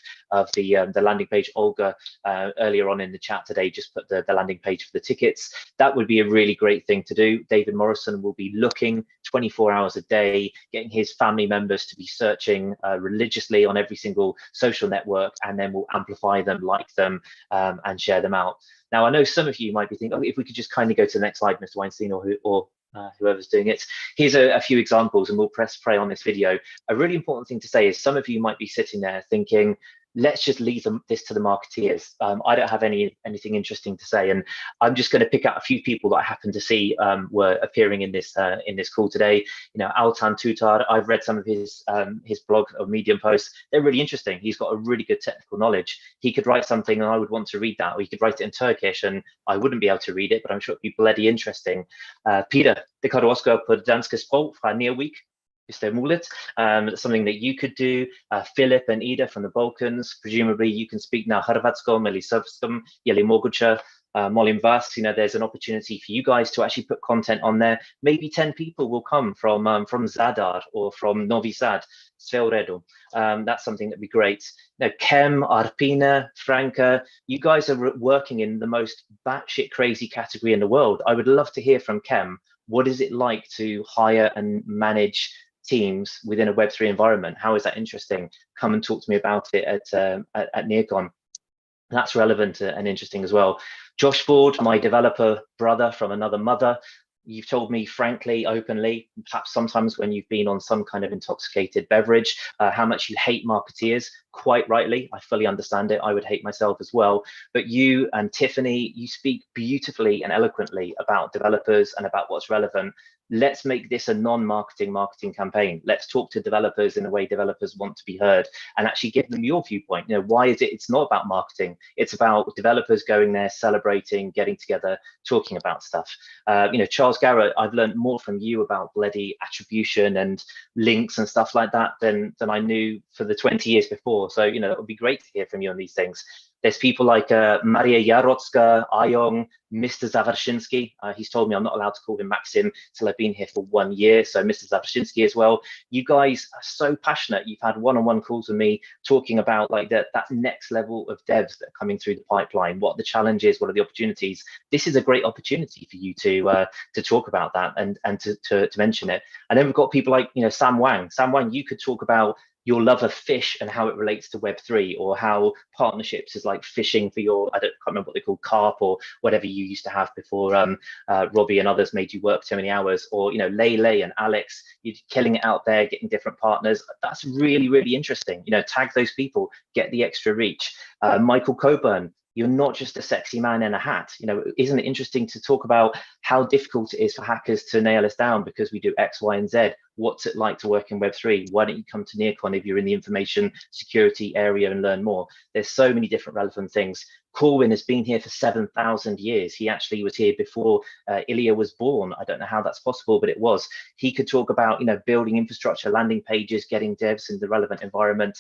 the landing page. Olga earlier on in the chat today just put the landing page for the tickets. That would be a really great thing to do. David Morrison will be looking 24 hours a day, getting his family members to be searching religiously on every single social network, and then we'll amplify them, like them, and share them out. Now, I know some of you might be thinking, oh, if we could just kindly go to the next slide, Mr. Weinstein, or whoever's doing it. Here's a few examples, and we'll press play on this video. A really important thing to say is some of you might be sitting there thinking, let's just leave this to the marketeers. I don't have anything interesting to say, and I'm just going to pick out a few people that I happen to see were appearing in this call today. You know, Altan Tutar. I've read some of his blog or Medium posts. They're really interesting. He's got a really good technical knowledge. He could write something, and I would want to read that, or he could write it in Turkish, and I wouldn't be able to read it, but I'm sure it'd be bloody interesting. Peter, det kan du også gøre på det danske sprog fra NEARWEEK. Hvis det er muligt. Something that you could do. Philip and Ida from the Balkans, presumably you can speak now Hrvatskom ili Srpskom ili moguće. Molinvas, you know, there's an opportunity for you guys to actually put content on there. Maybe 10 people will come from Zadar or from Novi Sad, Svelredo. That's something that'd be great. Now, Kem, Arpina, Franca, you guys are working in the most batshit crazy category in the world. I would love to hear from Kem. What is it like to hire and manage teams within a Web3 environment? How is that interesting? Come and talk to me about it at Nearcon. That's relevant and interesting as well. Josh Ford, my developer brother from another mother, you've told me frankly, openly, perhaps sometimes when you've been on some kind of intoxicated beverage, how much you hate marketeers. Quite rightly, I fully understand it. I would hate myself as well. But you and Tiffany, you speak beautifully and eloquently about developers and about what's relevant. Let's make this a non-marketing marketing campaign. Let's talk to developers in a way developers want to be heard and actually give them your viewpoint. You know, why is it? It's not about marketing. It's about developers going there, celebrating, getting together, talking about stuff. You know, Charles Garrett, I've learned more from you about bloody attribution and links and stuff like that than I knew for the 20 years before. So, you know, it would be great to hear from you on these things. There's people like Maria Jarocka, Ayong, Mr. Zawarshinsky. He's told me I'm not allowed to call him Maxim till I've been here for 1 year. So Mr. Zawarshinsky as well. You guys are so passionate. You've had one-on-one calls with me talking about like that next level of devs that are coming through the pipeline, what the challenges, what are the opportunities. This is a great opportunity for you to talk about that and to mention it. And then we've got people like, you know, Sam Wang. Sam Wang, you could talk about your love of fish and how it relates to Web3, or how partnerships is like fishing for your, can't remember what they call, carp or whatever you used to have before Robbie and others made you work too many hours, or, you know, Lele and Alex, you're killing it out there, getting different partners. That's really, really interesting. You know, tag those people, get the extra reach. Michael Coburn, you're not just a sexy man in a hat. You know, isn't it interesting to talk about how difficult it is for hackers to nail us down because we do X, Y, and Z? What's it like to work in Web3? Why don't you come to Nearcon if you're in the information security area and learn more? There's so many different relevant things. Corwin has been here for 7,000 years. He actually was here before Ilya was born. I don't know how that's possible, but it was. He could talk about, you know, building infrastructure, landing pages, getting devs in the relevant environment.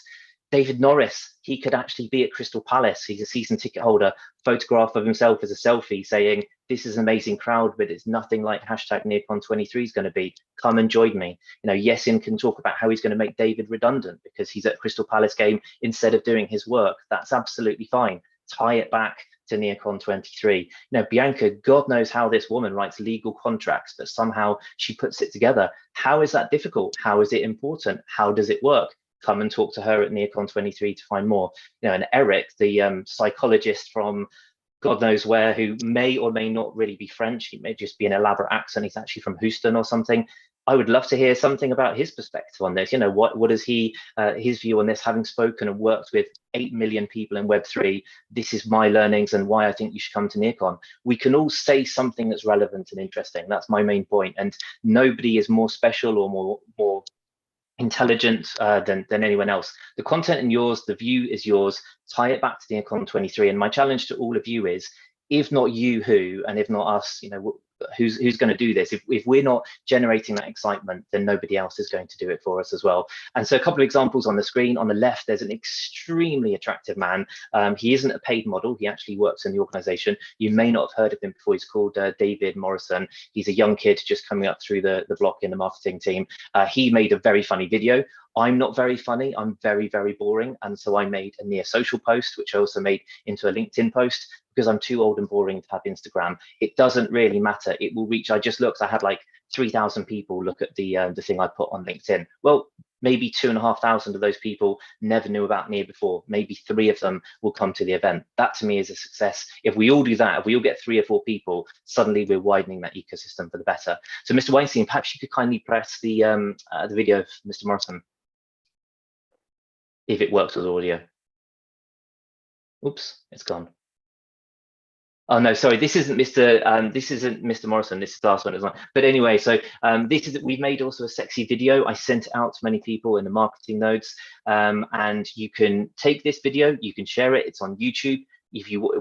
David Norris, he could actually be at Crystal Palace. He's a season ticket holder, photograph of himself as a selfie saying, this is an amazing crowd, but it's nothing like hashtag Nearcon23 is going to be. Come and join me. You know, Yesin can talk about how he's going to make David redundant because he's at Crystal Palace game instead of doing his work. That's absolutely fine. Tie it back to Nearcon23. You know, Bianca, God knows how this woman writes legal contracts, but somehow she puts it together. How is that difficult? How is it important? How does it work? Come and talk to her at Nearcon23 to find more. You know, and Eric, the psychologist from God knows where, who may or may not really be French. He may just be an elaborate accent. He's actually from Houston or something. I would love to hear something about his perspective on this. You know, what is he, his view on this, having spoken and worked with 8 million people in Web3. This is my learnings and why I think you should come to Nearcon. We can all say something that's relevant and interesting. That's my main point. And nobody is more special or more intelligent than anyone else. The content is yours, the view is yours. Tie it back to Nearcon23. And my challenge to all of you is, if not you, who? And if not us, you know, who's going to do this? If we're not generating that excitement, then nobody else is going to do it for us as well. And so a couple of examples on the screen. On the left, there's an extremely attractive man. He isn't a paid model. He actually works in the organization. You may not have heard of him before. He's called David Morrison. He's a young kid just coming up through the block in the marketing team. He made a very funny video. I'm not very funny. I'm very, very boring. And so I made a Near social post, which I also made into a LinkedIn post, because I'm too old and boring to have Instagram. It doesn't really matter. It will reach, I just looked, I had like 3,000 people look at the thing I put on LinkedIn. Well, maybe 2,500 of those people never knew about Near before. Maybe 3 of them will come to the event. That to me is a success. If we all do that, if we all get 3 or 4 people, suddenly we're widening that ecosystem for the better. So Mr. Weinstein, perhaps you could kindly press the video of Mr. Morrison, if it works with audio. Oops, it's gone. Oh no, sorry, this isn't Mr. Morrison. This is the last one as well. But anyway, so we've made also a sexy video. I sent it out to many people in the marketing nodes, and you can take this video, you can share it. It's on YouTube.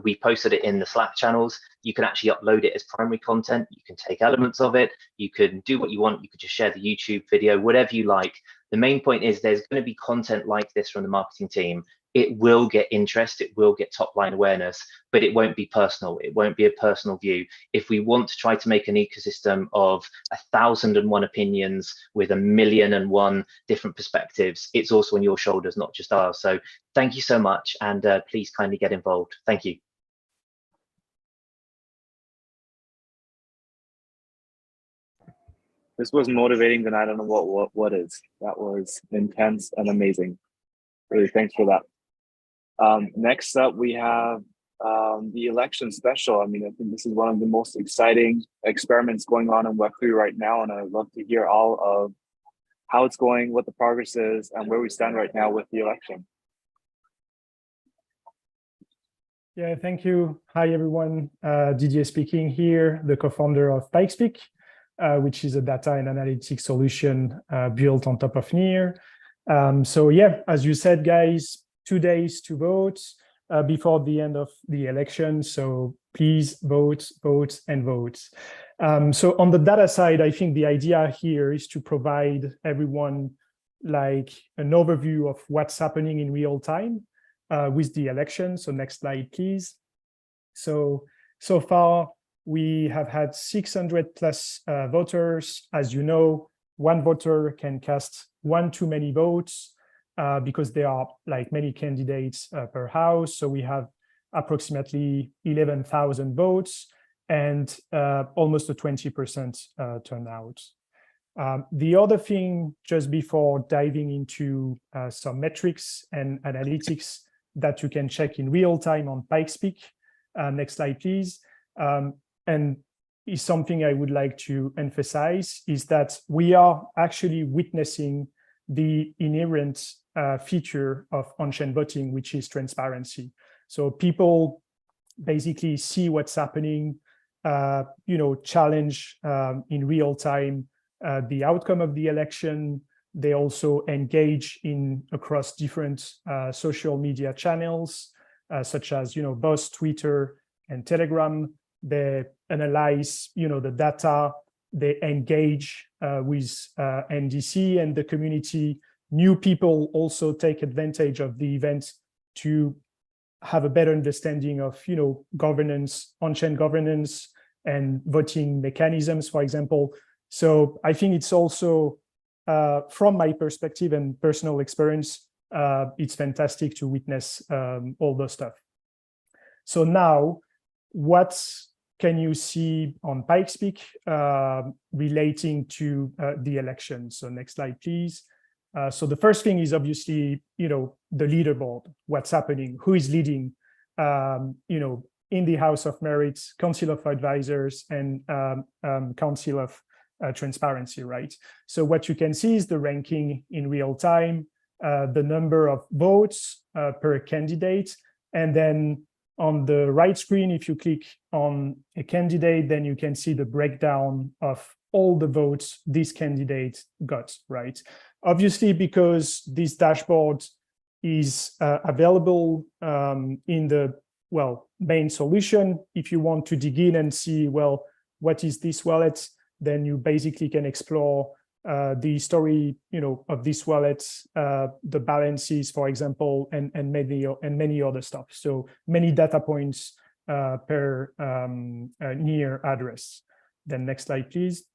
We posted it in the Slack channels. You can actually upload it as primary content. You can take elements of it. You can do what you want. You could just share the YouTube video, whatever you like. The main point is there's going to be content like this from the marketing team. it will get interest, it will get top line awareness, but it won't be personal. It won't be a personal view. If we want to try to make an ecosystem of 1,001 opinions with 1,000,001 different perspectives, it's also on your shoulders, not just ours. So thank you so much, and please kindly get involved. Thank you. This was motivating, and I don't know what is. That was intense and amazing. Really, thanks for that. Next up, we have the election special. I mean, I think this is one of the most exciting experiments going on in Web3 right now, and I'd love to hear all of how it's going, what the progress is, and where we stand right now with the election. Yeah, thank you. Hi, everyone. Didier speaking here, the co-founder of PikeSpeak, which is a data and analytics solution built on top of Near. So yeah, as you said, guys, 2 days to vote before the end of the election. So please vote, vote, and vote. So on the data side, I think the idea here is to provide everyone like an overview of what's happening in real time with the election. So next slide, please. So far, we have had 600 plus voters. As you know, one voter can cast one too many votes because there are like many candidates per house. So we have approximately 11,000 votes and almost a 20% turnout. The other thing, just before diving into some metrics and analytics that you can check in real time on PikeSpeak, next slide, please. And is something I would like to emphasize is that we are actually witnessing the inherent feature of on-chain voting, which is transparency. So people basically see what's happening, challenge in real time the outcome of the election. They also engage across different social media channels, such as Buzz, Twitter, and Telegram. They analyze the data. They engage with NDC and the community. New people also take advantage of the event to have a better understanding of governance, on-chain governance, and voting mechanisms, for example. So I think it's also, from my perspective and personal experience, it's fantastic to witness all the stuff. So now, what can you see on PikeSpeak relating to the election? So next slide, please. So the first thing is obviously, the leaderboard, what's happening, who is leading, in the House of Merit, Council of Advisors, and Council of Transparency, right? So what you can see is the ranking in real time, the number of votes per candidate, and then on the right screen, if you click on a candidate, then you can see the breakdown of all the votes this candidate got, right? Obviously, because this dashboard is available in the, main solution, if you want to dig in and see, what is this wallet, then you basically can explore the story, of this wallet, the balances, for example, and many other stuff. So many data points per Near address. Then next slide, please.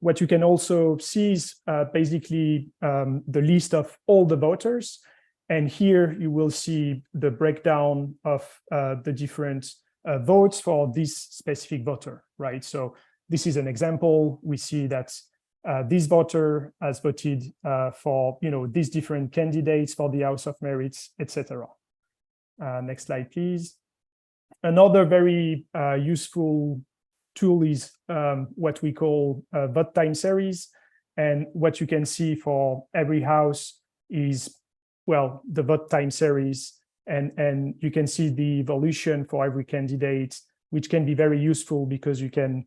What you can also see is basically the list of all the voters. And here you will see the breakdown of the different votes for this specific voter, right? So this is an example. We see that this voter has voted for these different candidates for the House of Merit, etc. Next slide, please. Another very useful tool is what we call vote time series. And what you can see for every house is, the vote time series. And you can see the evolution for every candidate, which can be very useful because you can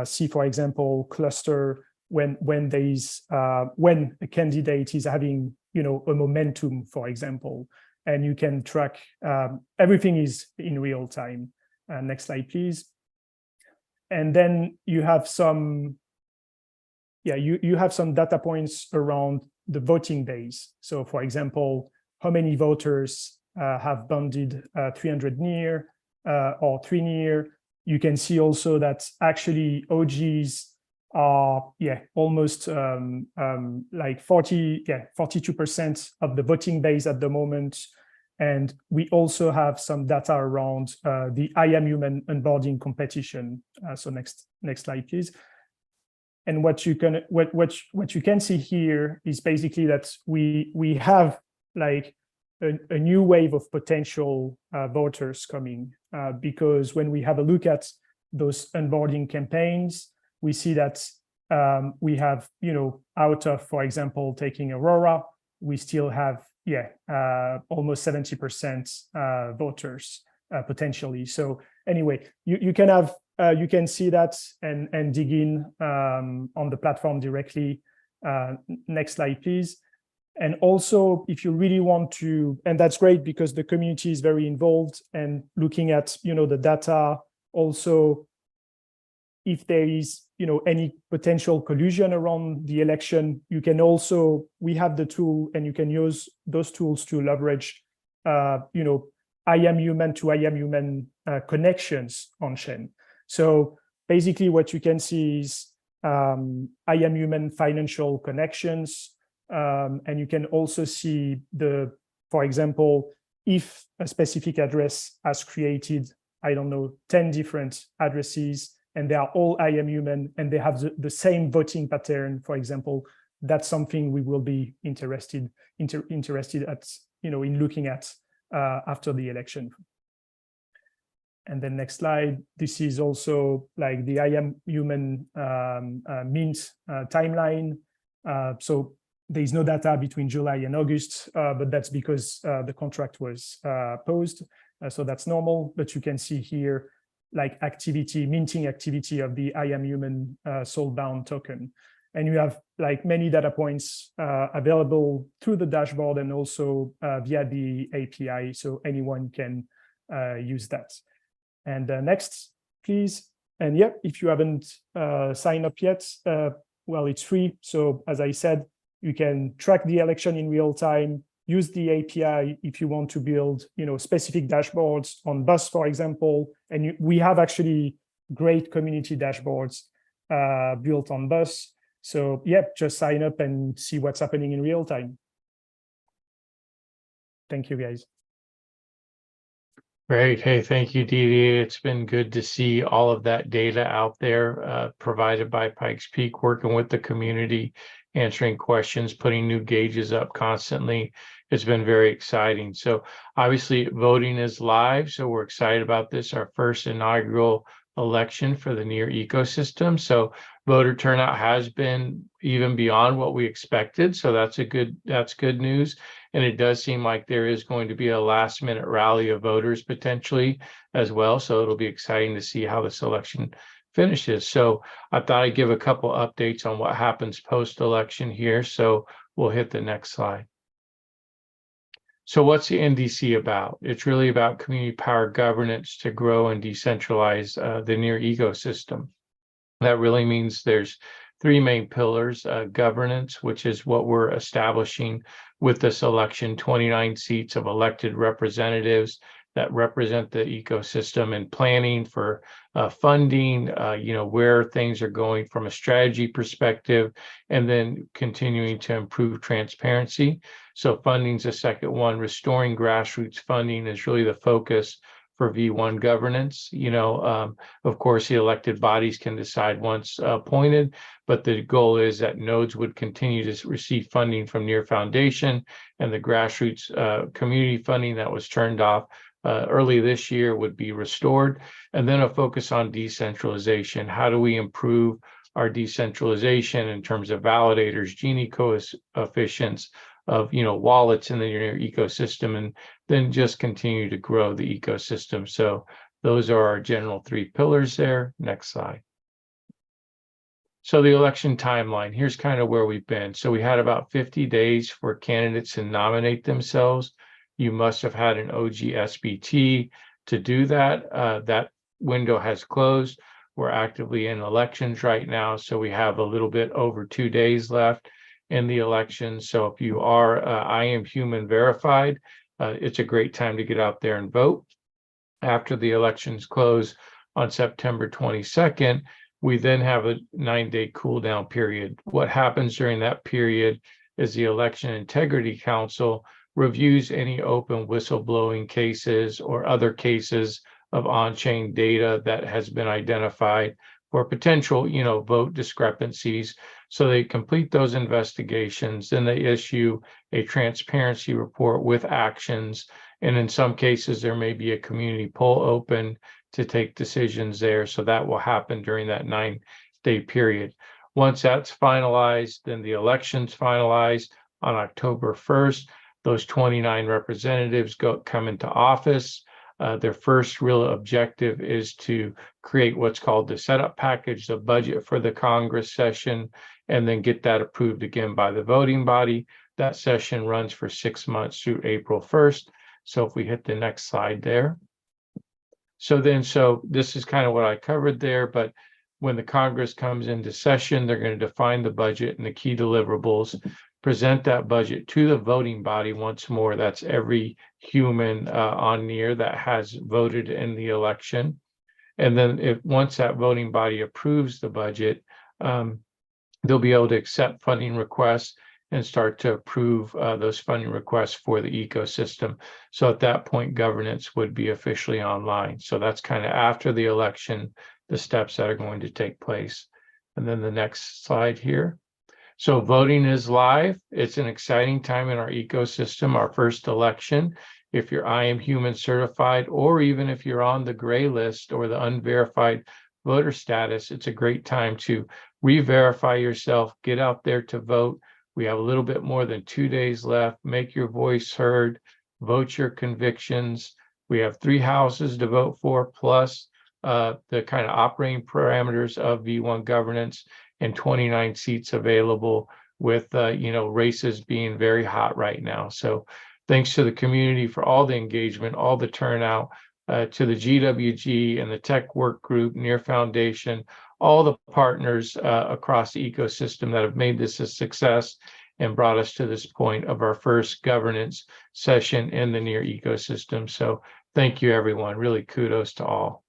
see, for example, cluster when a candidate is having a momentum, for example, and you can track everything is in real time. Next slide, please. And then you have some, you have some data points around the voting days. So, for example, how many voters have bonded 300 near or 3 near. You can see also that actually OGs are almost like 42% of the voting base at the moment. And we also have some data around the I Am Human onboarding competition. So next slide, please. And what you can see here is basically that we have like a new wave of potential voters coming, because when we have a look at those onboarding campaigns, we see that we have, out of, for example, taking Aurora, we still have almost 70% voters potentially. So anyway, you can see that and dig in on the platform directly. Next slide, please. And also, if you really want to, and that's great because the community is very involved and looking at the data. Also, if there is any potential collusion around the election, you can also, we have the tool and you can use those tools to leverage I Am Human to I Am Human connections on chain. So basically what you can see is I Am Human financial connections, and you can also see for example, if a specific address has created, I don't know, 10 different addresses, and they are all I Am Human, and they have the same voting pattern, for example, that's something we will be interested at, in looking at after the election. And then next slide, this is also like the I Am Human mint timeline. So there is no data between July and August, but that's because the contract was paused. So that's normal, but you can see here like minting activity of the I Am Human soulbound token. And you have like many data points available through the dashboard and also via the API, so anyone can use that. And next, please. And if you haven't signed up yet, well, it's free. So as I said, you can track the election in real time, use the API if you want to build, specific dashboards on Bus, for example. And we have actually great community dashboards built on Bus. So just sign up and see what's happening in real time. Thank you, guys. Great. Hey, thank you, Didier. It's been good to see all of that data out there provided by Pikes Peak, working with the community, answering questions, putting new gauges up constantly. It's been very exciting. So obviously voting is live. So we're excited about this, our first inaugural election for the NEAR ecosystem. So voter turnout has been even beyond what we expected. So that's good news. And it does seem like there is going to be a last minute rally of voters potentially as well. So it'll be exciting to see how this election finishes. So I thought I'd give a couple updates on what happens post-election here. So we'll hit the next slide. So what's the NDC about? It's really about community power governance to grow and decentralize the NEAR ecosystem. That really means there's three main pillars: governance, which is what we're establishing with this election, 29 seats of elected representatives that represent the ecosystem, and planning for funding, where things are going from a strategy perspective, and then continuing to improve transparency. So funding's the second one. Restoring grassroots funding is really the focus for V1 governance. Of course, the elected bodies can decide once appointed, but the goal is that nodes would continue to receive funding from NEAR Foundation, and the grassroots community funding that was turned off early this year would be restored. And then a focus on decentralization. How do we improve our decentralization in terms of validators, Gini coefficients, of wallets in the NEAR ecosystem, and then just continue to grow the ecosystem. So those are our general three pillars there. Next slide. So the election timeline, here's kind of where we've been. So we had about 50 days for candidates to nominate themselves. You must have had an OG SBT to do that. That window has closed. We're actively in elections right now, so we have a little bit over 2 days left. in the election. So if you are I Am Human verified, it's a great time to get out there and vote. After the elections close on September 22nd, we then have a 9-day cool down period. What happens during that period is the Election Integrity Council reviews any open whistleblowing cases or other cases of on-chain data that has been identified for potential, vote discrepancies. So they complete those investigations, then they issue a transparency report with actions. And in some cases, there may be a community poll open to take decisions there. So that will happen during that 9-day period. Once that's finalized, then the election's finalized on October 1st. Those 29 representatives come into office. Their first real objective is to create what's called the setup package, the budget for the Congress session, and then get that approved again by the voting body. That session runs for 6 months through April 1st. So if we hit the next slide there. So this is kind of what I covered there, but when the Congress comes into session, they're going to define the budget and the key deliverables, present that budget to the voting body once more. That's every human on NEAR that has voted in the election. And then once that voting body approves the budget, they'll be able to accept funding requests and start to approve those funding requests for the ecosystem. So at that point, governance would be officially online. So that's kind of after the election, the steps that are going to take place. And then the next slide here. So voting is live. It's an exciting time in our ecosystem, our first election. If you're I Am Human certified, or even if you're on the gray list or the unverified voter status, it's a great time to re-verify yourself, get out there to vote. We have a little bit more than 2 days left. Make your voice heard, vote your convictions. We have 3 houses to vote for, plus the kind of operating parameters of V1 governance, and 29 seats available with, races being very hot right now. So thanks to the community for all the engagement, all the turnout, to the GWG and the Tech Work Group, NEAR Foundation, all the partners across the ecosystem that have made this a success and brought us to this point of our first governance session in the NEAR ecosystem. So thank you, everyone. Really kudos to all.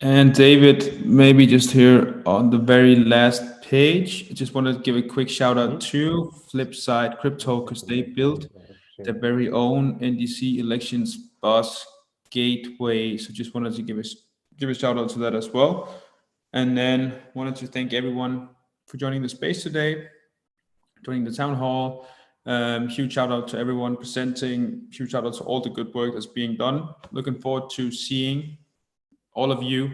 And David, maybe just here on the very last page, I just want to give a quick shout out to Flipside Crypto, because they built their very own NDC elections bus gateway. So just wanted to give a shout out to that as well. And then wanted to thank everyone for joining the space today, joining the town hall. Huge shout out to everyone presenting, huge shout out to all the good work that's being done. Looking forward to seeing all of you